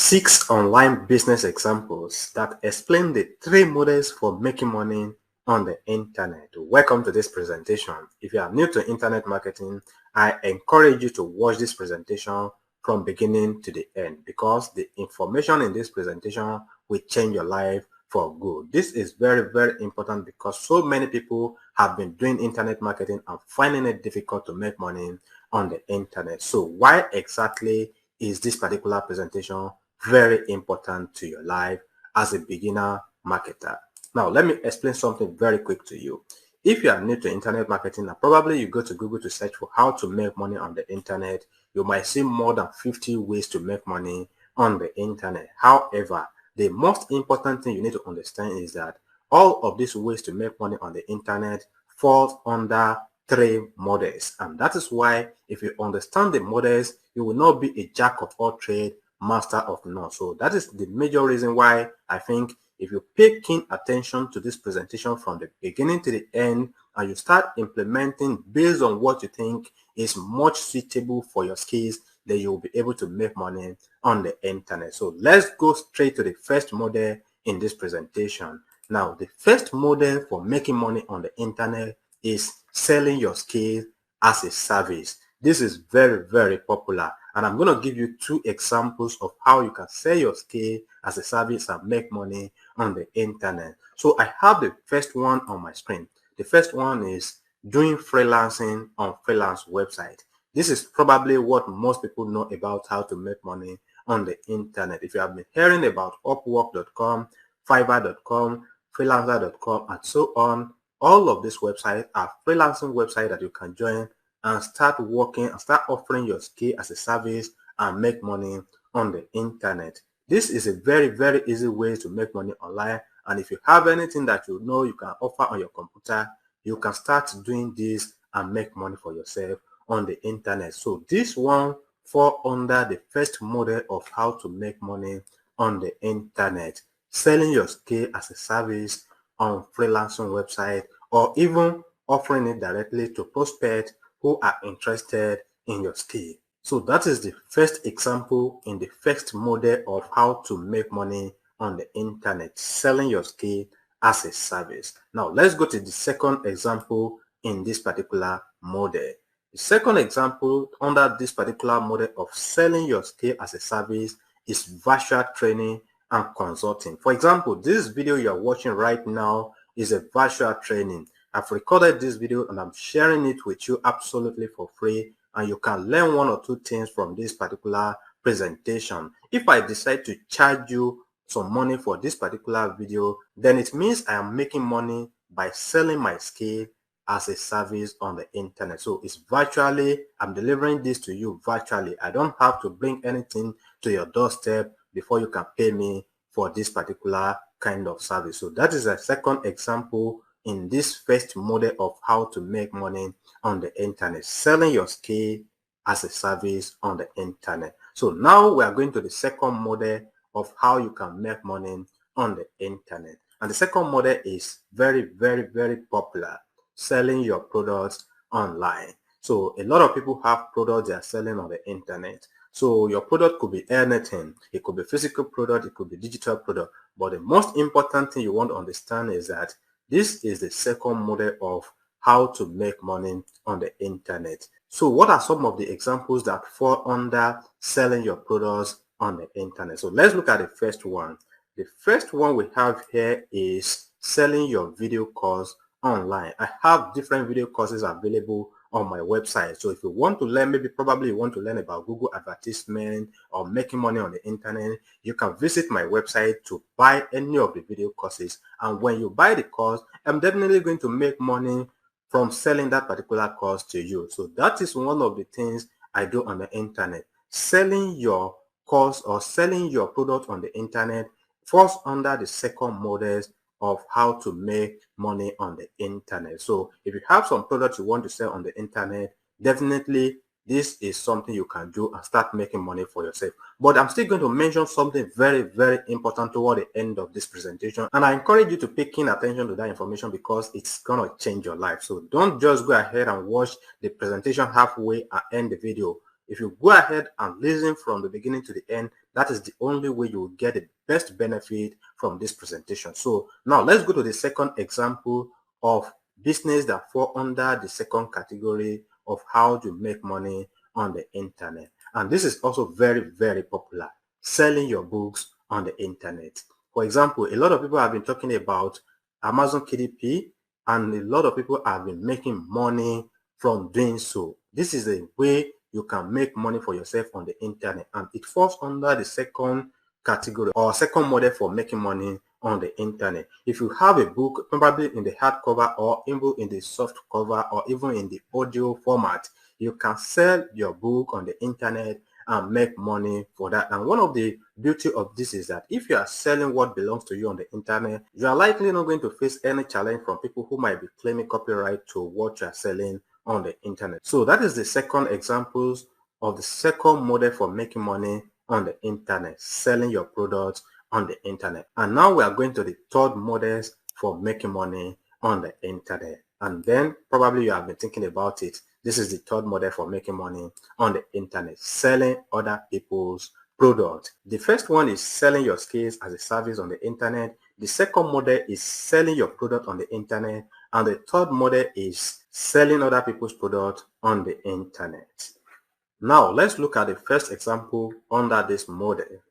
6 online business examples that explain the 3 models for making money on the internet. Welcome to this presentation. If you are new to internet marketing, I encourage you to watch this presentation from beginning to the end because the information in this presentation will change your life for good. This is very, very important because so many people have been doing internet marketing and finding it difficult to make money on the internet. So why exactly is this particular presentation very important to your life as a beginner marketer? Now, let me explain something very quick to you. If you are new to internet marketing and probably you go to Google to search for how to make money on the internet, you might see more than 50 ways to make money on the internet. However, the most important thing you need to understand is that all of these ways to make money on the internet falls under 3 models, and that is why if you understand the models, you will not be a jack of all trades, master of none. So that is the major reason why I think if you pay keen attention to this presentation from the beginning to the end and you start implementing based on what you think is much suitable for your skills, then you will be able to make money on the internet. So let's go straight to the first model in this presentation. Now, the first model for making money on the internet is selling your skills as a service. This is very, very popular, and I'm going to give you 2 examples of how you can sell your skill as a service and make money on the internet. So I have the first one on my screen. The first one is doing freelancing on freelance website. This is probably what most people know about how to make money on the internet. If you have been hearing about Upwork.com, Fiverr.com, freelancer.com, and so on, all of these websites are freelancing websites that you can join and start working and start offering your skill as a service and make money on the internet. This is a very, very easy way to make money online. And if you have anything that you know you can offer on your computer, you can start doing this and make money for yourself on the internet. So this one falls under the first model of how to make money on the internet, selling your skill as a service on freelancing website, or even offering it directly to prospects who are interested in your skill. So that is the first example in the first model of how to make money on the internet, selling your skill as a service. Now let's go to the second example in this particular model. The second example under this particular model of selling your skill as a service is virtual training and consulting. For example, this video you are watching right now is a virtual training. I've recorded this video and I'm sharing it with you absolutely for free, and you can learn 1 or 2 things from this particular presentation. If I decide to charge you some money for this particular video, then it means I am making money by selling my skill as a service on the internet. So it's virtually, I'm delivering this to you virtually. I don't have to bring anything to your doorstep before you can pay me for this particular kind of service. So that is a second example in this first model of how to make money on the internet, selling your skill as a service on the internet. So now we are going to the second model of how you can make money on the internet. And the second model is very, very, very popular, selling your products online. So a lot of people have products they are selling on the internet. So your product could be anything. It could be physical product, it could be digital product. But the most important thing you want to understand is that this is the second model of how to make money on the internet. So what are some of the examples that fall under selling your products on the internet? So let's look at the first one. The first one we have here is selling your video course online. I have different video courses available on my website. So if you want to learn, probably you want to learn about Google advertisement or making money on the internet, you can visit my website to buy any of the video courses. And when you buy the course, I'm definitely going to make money from selling that particular course to you. So that is one of the things I do on the internet. Selling your course or selling your product on the internet falls under the second models of how to make money on the internet. So if you have some products you want to sell on the internet, definitely this is something you can do and start making money for yourself. But I'm still going to mention something very, very important toward the end of this presentation, and I encourage you to pay keen attention to that information because it's gonna change your life. So don't just go ahead and watch the presentation halfway and end the video. If you go ahead and listen from the beginning to the end, That is the only way you will get the best benefit from this presentation. So now let's go to the second example of business that fall under the second category of how to make money on the internet. And this is also very, very popular, selling your books on the internet. For example, a lot of people have been talking about Amazon KDP, and a lot of people have been making money from doing so. This is a way you can make money for yourself on the internet, and it falls under the second category or second model for making money on the internet. If you have a book, probably in the hardcover or even in the soft cover or even in the audio format, you can sell your book on the internet and make money for that. And one of the beauty of this is that if you are selling what belongs to you on the internet, you are likely not going to face any challenge from people who might be claiming copyright to what you are selling on the internet. So that is the second examples of the second model for making money on the internet, selling your products on the internet. And now we are going to the third models for making money on the internet. And then probably you have been thinking about it. This is the third model for making money on the internet, selling other people's products. The first one is selling your skills as a service on the internet. The second model is selling your product on the internet. And the third model is selling other people's products on the internet. Now, let's look at the first example under this model.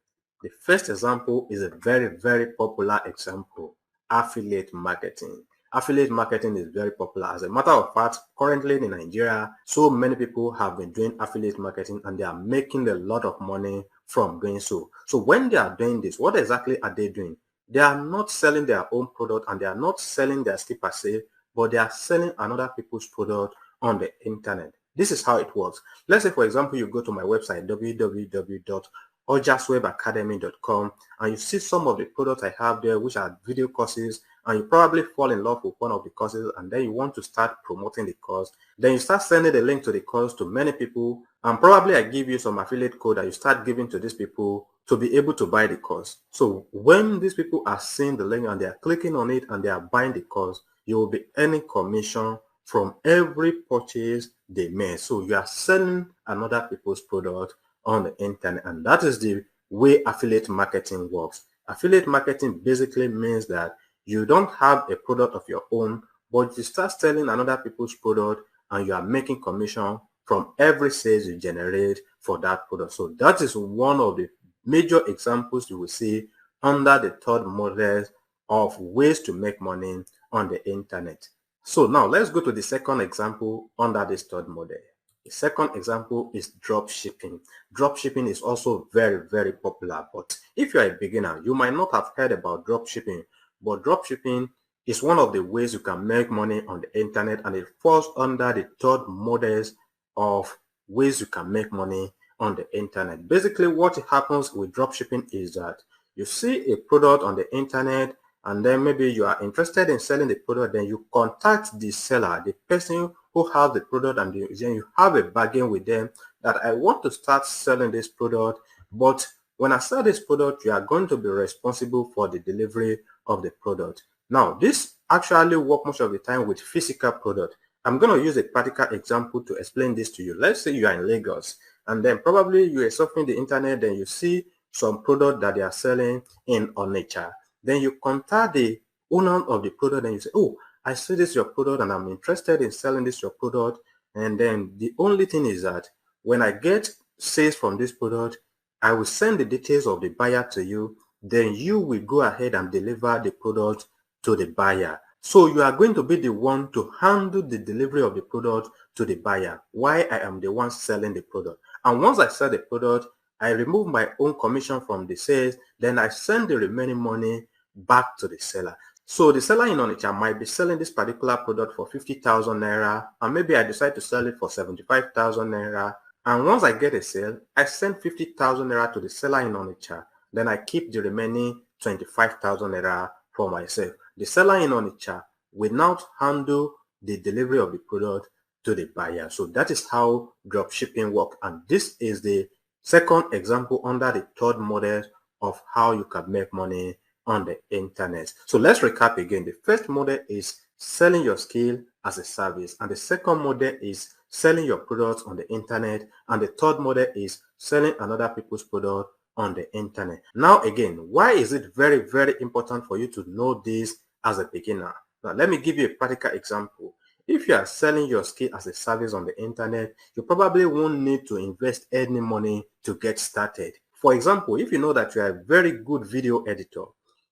The first example is a very, very popular example, affiliate marketing. Affiliate marketing is very popular. As a matter of fact, currently in Nigeria, so many people have been doing affiliate marketing and they are making a lot of money from doing so. So when they are doing this, what exactly are they doing? They are not selling their own product and they are not selling their skill per se, but they are selling another people's product on the internet. This is how it works. Let's say, for example, you go to my website, www.ojaswebacademy.com, and you see some of the products I have there, which are video courses, and you probably fall in love with one of the courses, and then you want to start promoting the course. Then you start sending the link to the course to many people, and probably I give you some affiliate code that you start giving to these people to be able to buy the course. So when these people are seeing the link and they are clicking on it and they are buying the course, you will be earning commission from every purchase they make. So you are selling another people's product on the internet, and that is the way affiliate marketing works. Affiliate marketing basically means that you don't have a product of your own, but you start selling another people's product and you are making commission from every sales you generate for that product. So that is one of the major examples you will see under the third model of ways to make money on the internet. So now let's go to the second example under this third model. The second example is drop shipping. Drop shipping is also very, very popular, but if you're a beginner, you might not have heard about drop shipping, but drop shipping is one of the ways you can make money on the internet, and it falls under the third models of ways you can make money on the internet. Basically, what happens with drop shipping is that you see a product on the internet, and then maybe you are interested in selling the product, then you contact the seller, the person who has the product, and then you have a bargain with them that I want to start selling this product, but when I sell this product, you are going to be responsible for the delivery of the product. Now, this actually works most of the time with physical product. I'm going to use a practical example to explain this to you. Let's say you are in Lagos, and then probably you are surfing the internet, then you see some product that they are selling in Onitsha. Then you contact the owner of the product and you say, oh, I see this your product and I'm interested in selling this your product. And then the only thing is that when I get sales from this product, I will send the details of the buyer to you. Then you will go ahead and deliver the product to the buyer. So you are going to be the one to handle the delivery of the product to the buyer, while I am the one selling the product. And once I sell the product, I remove my own commission from the sales, then I send the remaining money back to the seller. So the seller in Onitsha might be selling this particular product for 50,000 naira, and maybe I decide to sell it for 75,000 naira. And once I get a sale, I send 50,000 naira to the seller in Onitsha. Then I keep the remaining 25,000 naira for myself. The seller in Onitsha will now handle the delivery of the product to the buyer. So that is how drop shipping works. And this is the second example under the third model of how you can make money on the internet. So let's recap again. The first model is selling your skill as a service, and the second model is selling your products on the internet, and the third model is selling another people's product on the internet. Now again, why is it very, very important for you to know this as a beginner? Now let me give you a practical example. If you are selling your skill as a service on the internet, you probably won't need to invest any money to get started. For example, if you know that you are a very good video editor,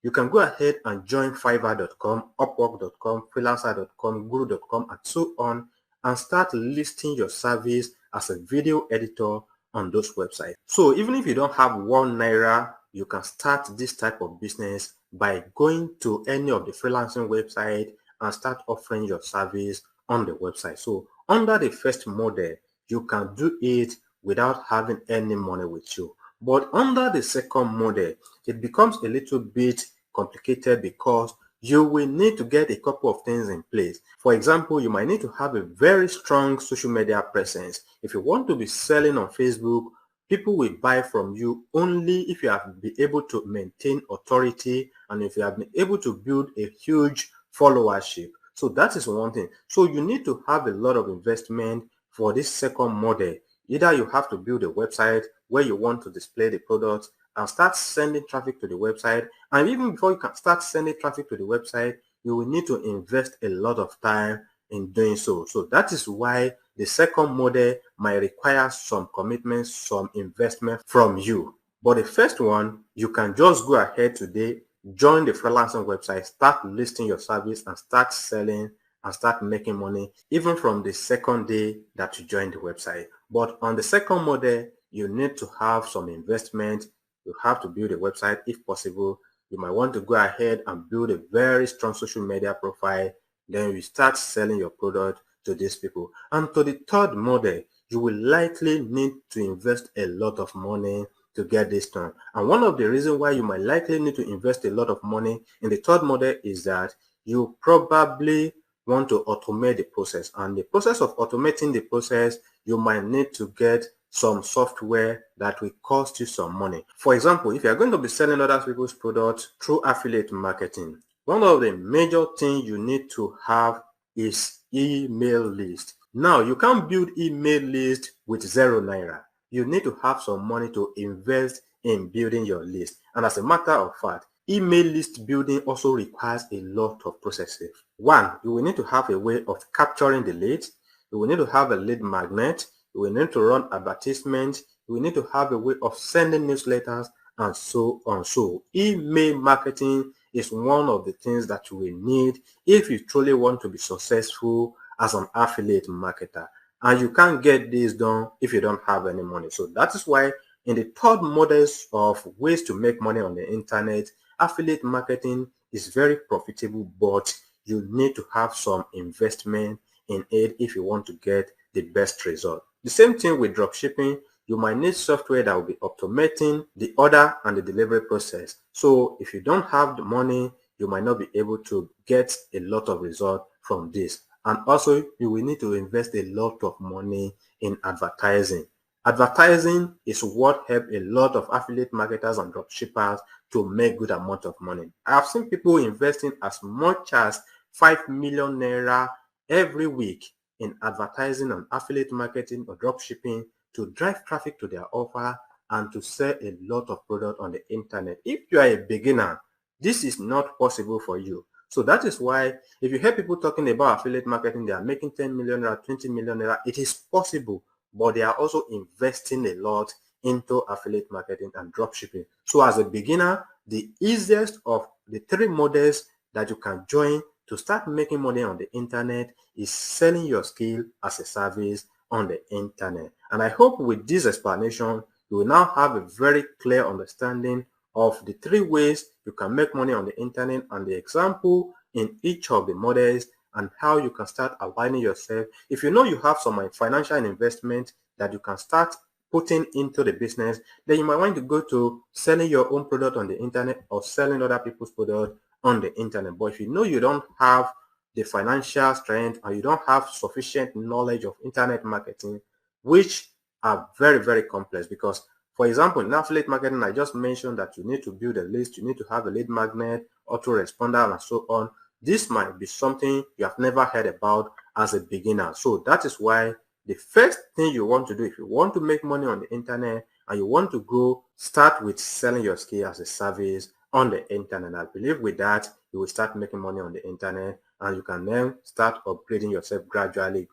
you can go ahead and join Fiverr.com, Upwork.com, Freelancer.com, Guru.com, and so on, and start listing your service as a video editor on those websites. So even if you don't have 1 naira, you can start this type of business by going to any of the freelancing websites and start offering your service on the website. So under the first model, you can do it without having any money with you. But under the second model, it becomes a little bit complicated because you will need to get a couple of things in place. For example, you might need to have a very strong social media presence. If you want to be selling on Facebook, people will buy from you only if you have been able to maintain authority and if you have been able to build a huge followership. So that is one thing. So you need to have a lot of investment for this second model. Either you have to build a website where you want to display the products and start sending traffic to the website. And even before you can start sending traffic to the website, you will need to invest a lot of time in doing so. So that is why the second model might require some commitment, some investment from you. But the first one, you can just go ahead today, join the freelancing website, start listing your service and start selling and start making money even from the second day that you join the website. But on the second model, you need to have some investment. You have to build a website if possible. You might want to go ahead and build a very strong social media profile. Then you start selling your product to these people. And to the third model, you will likely need to invest a lot of money to get this done. And one of the reasons why you might likely need to invest a lot of money in the third model is that you probably want to automate the process. And the process of automating the process, you might need to get some software that will cost you some money. For example, if you're going to be selling other people's products through affiliate marketing, one of the major things you need to have is email list. Now, you can't build email list with 0 naira. You need to have some money to invest in building your list. And as a matter of fact, email list building also requires a lot of processes. One, you will need to have a way of capturing the leads. You will need to have a lead magnet. You will need to run advertisements. You will need to have a way of sending newsletters and so on. So email marketing is one of the things that you will need if you truly want to be successful as an affiliate marketer. And you can't get this done if you don't have any money. So that is why in the third models of ways to make money on the internet, affiliate marketing is very profitable, but you need to have some investment in it if you want to get the best result. The same thing with dropshipping. You might need software that will be automating the order and the delivery process. So if you don't have the money, you might not be able to get a lot of result from this. And also, you will need to invest a lot of money in advertising. Advertising is what helps a lot of affiliate marketers and dropshippers to make good amount of money. I have seen people investing as much as 5 million naira every week in advertising on affiliate marketing or dropshipping to drive traffic to their offer and to sell a lot of product on the internet. If you are a beginner, this is not possible for you. So that is why if you hear people talking about affiliate marketing, they are making 10 million naira, 20 million naira, it is possible, but they are also investing a lot into affiliate marketing and dropshipping. So as a beginner, the easiest of the 3 models that you can join to start making money on the internet is selling your skill as a service on the internet. And I hope with this explanation, you will now have a very clear understanding of the 3 ways you can make money on the internet and the example in each of the models and how you can start aligning yourself. If you know you have some financial investment that you can start putting into the business, then you might want to go to selling your own product on the internet or selling other people's product on the internet. But if you know you don't have the financial strength or you don't have sufficient knowledge of internet marketing, which are very, very complex, because for example, in affiliate marketing, I just mentioned that you need to build a list, you need to have a lead magnet, autoresponder, and so on. This might be something you have never heard about as a beginner. So that is why the first thing you want to do if you want to make money on the internet and you want to grow, start with selling your skill as a service on the internet. I believe with that, you will start making money on the internet, and you can then start upgrading yourself gradually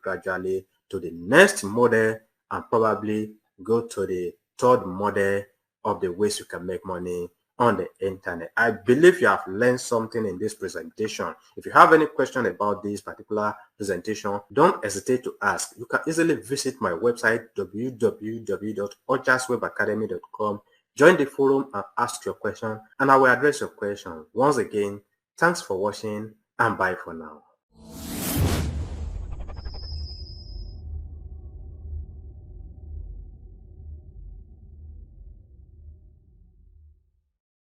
to the next model, and probably go to the third model of the ways you can make money on the internet. I believe you have learned something in this presentation. If you have any question about this particular presentation, don't hesitate to ask. You can easily visit my website www.ojaswebacademy.com. Join the forum and ask your question, and I will address your question. Once again, thanks for watching, and bye for now.